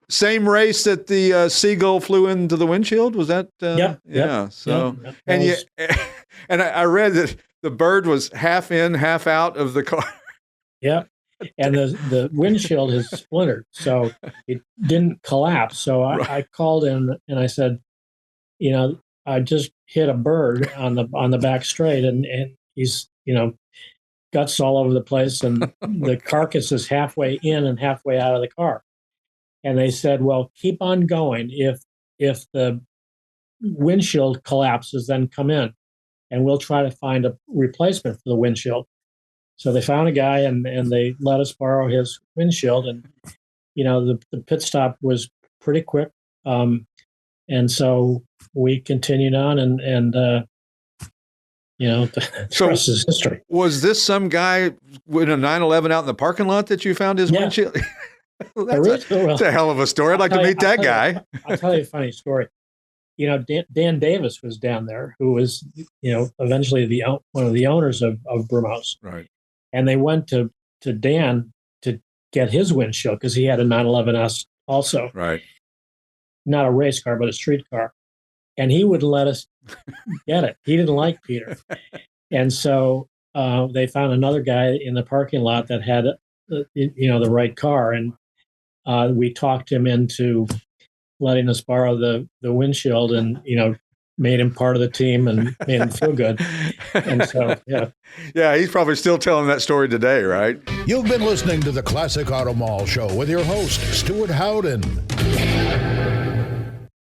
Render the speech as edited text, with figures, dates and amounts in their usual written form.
same race that the Seagull flew into the windshield? Was that? Yeah. So, and and I read that the bird was half in, half out of the car. Yeah. And the windshield has splintered, so it didn't collapse. So I called him and I said, I just hit a bird on the back straight, and he's, guts all over the place, and the carcass is halfway in and halfway out of the car. And they said, well, keep on going. If the windshield collapses, then come in, and we'll try to find a replacement for the windshield. So they found a guy, and they let us borrow his windshield. And, the pit stop was pretty quick. And so we continued on, and the rest is history. Was this some guy with a 911 out in the parking lot that you found his windshield? That's a hell of a story. I'd like to meet that guy. I'll tell you a funny story. Dan Davis was down there, who was, eventually one of the owners of Brumhouse. Right. And they went to Dan to get his windshield because he had a 911S also. Right. Not a race car, but a street car. And he wouldn't let us get it. He didn't like Peter. And so they found another guy in the parking lot that had, the right car. And we talked him into letting us borrow the windshield, and, made him part of the team and made him feel good. And so, yeah. Yeah, he's probably still telling that story today, right? You've been listening to the Classic Auto Mall Show with your host, Stewart Howden.